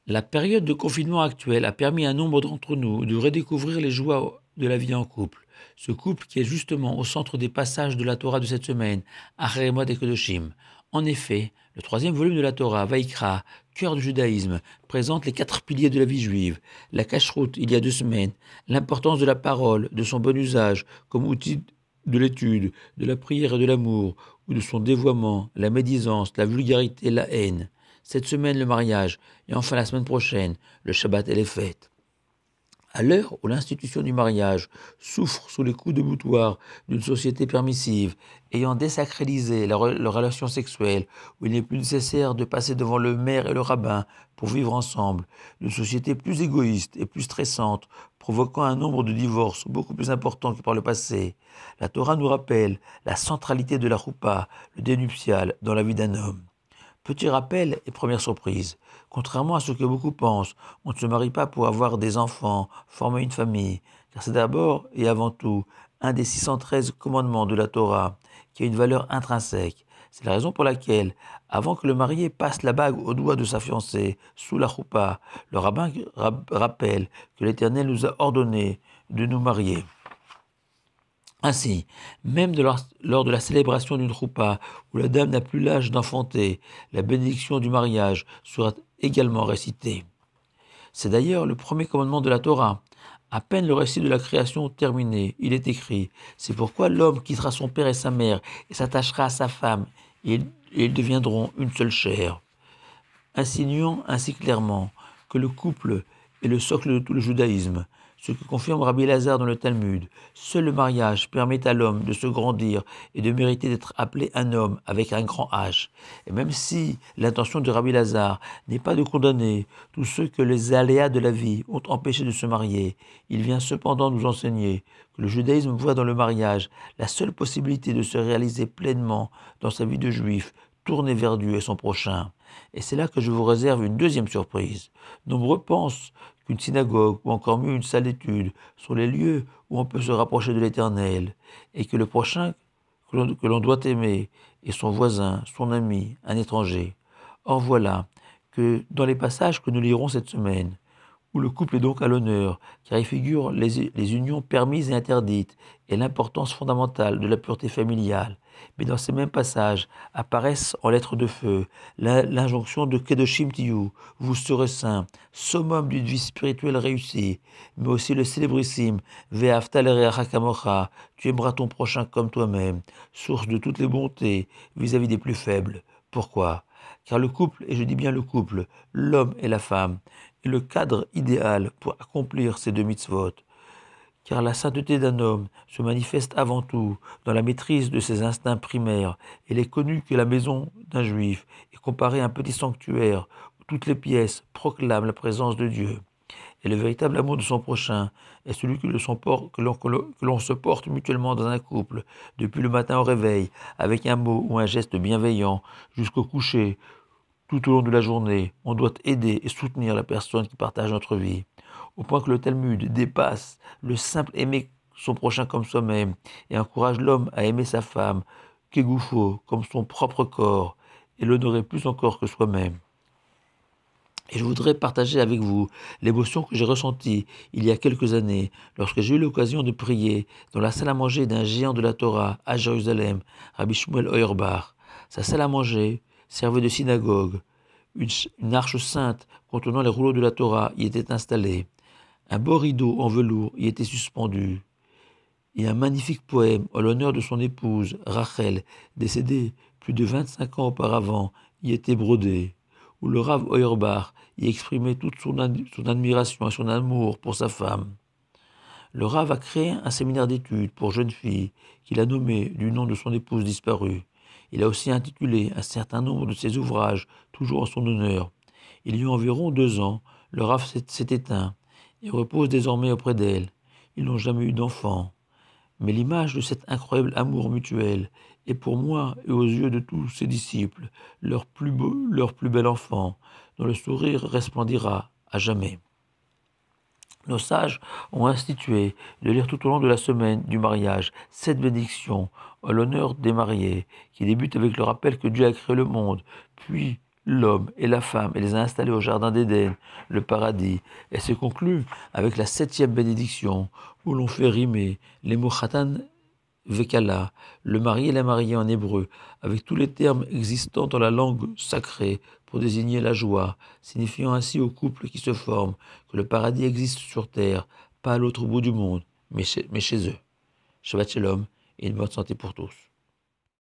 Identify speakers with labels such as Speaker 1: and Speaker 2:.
Speaker 1: La période de confinement actuelle a permis à un nombre d'entre nous de redécouvrir les joies de la vie en couple. Ce couple qui est justement au centre des passages de la Torah de cette semaine, Acharei Moed et Kedoshim. En effet, le troisième volume de la Torah, Vaïkra, cœur du judaïsme, présente les 4 piliers de la vie juive. La cacheroute, il y a 2 semaines, l'importance de la parole, de son bon usage comme outil de l'étude, de la prière et de l'amour, ou de son dévoiement, la médisance, la vulgarité, la haine. Cette semaine, le mariage, et enfin la semaine prochaine, le Shabbat et les fêtes. À l'heure où l'institution du mariage souffre sous les coups de boutoir d'une société permissive, ayant désacralisé la relation sexuelle, où il n'est plus nécessaire de passer devant le maire et le rabbin pour vivre ensemble, d'une société plus égoïste et plus stressante, provoquant un nombre de divorces beaucoup plus important que par le passé, la Torah nous rappelle la centralité de la choupa, le dénuptial, dans la vie d'un homme. Petit rappel et première surprise. Contrairement à ce que beaucoup pensent, on ne se marie pas pour avoir des enfants, former une famille, car c'est d'abord et avant tout un des 613 commandements de la Torah qui a une valeur intrinsèque. C'est la raison pour laquelle, avant que le marié passe la bague au doigt de sa fiancée, sous la choupa, le rabbin rappelle que l'Éternel nous a ordonné de nous marier. Ainsi, même lors de la célébration d'une choupa, où la dame n'a plus l'âge d'enfanter, la bénédiction du mariage sera également récitée. C'est d'ailleurs le premier commandement de la Torah. À peine le récit de la création terminé, il est écrit: c'est pourquoi l'homme quittera son père et sa mère et s'attachera à sa femme, et ils deviendront une seule chair, insinuant ainsi clairement que le couple est le socle de tout le judaïsme, ce que confirme Rabbi Lazare dans le Talmud. Seul le mariage permet à l'homme de se grandir et de mériter d'être appelé un homme avec un grand H. Et même si l'intention de Rabbi Lazare n'est pas de condamner tous ceux que les aléas de la vie ont empêché de se marier, il vient cependant nous enseigner que le judaïsme voit dans le mariage la seule possibilité de se réaliser pleinement dans sa vie de juif, tourné vers Dieu et son prochain. Et c'est là que je vous réserve une deuxième surprise. Nombreux pensent qu'une synagogue, ou encore mieux une salle d'études, sont les lieux où on peut se rapprocher de l'Éternel, et que le prochain que l'on doit aimer est son voisin, son ami, un étranger. Or voilà que dans les passages que nous lirons cette semaine, où le couple est donc à l'honneur, car il figure les unions permises et interdites, et l'importance fondamentale de la pureté familiale. Mais dans ces mêmes passages apparaissent en lettres de feu l'injonction de Kedoshim Tiyu, vous serez saints, summum d'une vie spirituelle réussie, mais aussi le célébrissime Ve'afta l'ereacha kamocha, tu aimeras ton prochain comme toi-même, source de toutes les bontés vis-à-vis des plus faibles. Pourquoi? Car le couple, et je dis bien le couple, l'homme et la femme, est le cadre idéal pour accomplir ces 2 mitzvot. Car la sainteté d'un homme se manifeste avant tout dans la maîtrise de ses instincts primaires. Elle est connue que la maison d'un juif est comparée à un petit sanctuaire où toutes les pièces proclament la présence de Dieu. Et le véritable amour de son prochain est celui que l'on se porte mutuellement dans un couple, depuis le matin au réveil, avec un mot ou un geste bienveillant, jusqu'au coucher. Tout au long de la journée, on doit aider et soutenir la personne qui partage notre vie, au point que le Talmud dépasse le simple aimer son prochain comme soi-même et encourage l'homme à aimer sa femme, Kegoufo, comme son propre corps, et l'honorer plus encore que soi-même. Et je voudrais partager avec vous l'émotion que j'ai ressentie il y a quelques années lorsque j'ai eu l'occasion de prier dans la salle à manger d'un géant de la Torah à Jérusalem, Rabbi Shmuel Auerbach. Sa salle à manger servait de synagogue. Une arche sainte contenant les rouleaux de la Torah y était installée. Un beau rideau en velours y était suspendu. Et un magnifique poème en l'honneur de son épouse, Rachel, décédée plus de 25 ans auparavant, y était brodé, où le Rav Auerbach y exprimait toute son admiration et son amour pour sa femme. Le Rav a créé un séminaire d'études pour jeunes filles qu'il a nommé du nom de son épouse disparue. Il a aussi intitulé un certain nombre de ses ouvrages, toujours en son honneur. Il y a environ 2 ans, le Rav s'est éteint et repose désormais auprès d'elle. Ils n'ont jamais eu d'enfant. Mais l'image de cet incroyable amour mutuel est pour moi et aux yeux de tous ses disciples leur plus bel enfant, dont le sourire resplendira à jamais. Nos sages ont institué de lire tout au long de la semaine du mariage 7 bénédictions en l'honneur des mariés, qui débutent avec le rappel que Dieu a créé le monde, puis l'homme et la femme et les a installés au jardin d'Éden, le paradis, et se conclut avec la 7e bénédiction, où l'on fait rimer les mots Khatan Vekala, le mari et la mariée en hébreu, avec tous les termes existants dans la langue sacrée pour désigner la joie, signifiant ainsi au couple qui se forme que le paradis existe sur terre, pas à l'autre bout du monde, mais chez eux. Shabbat Shalom et une bonne santé pour tous.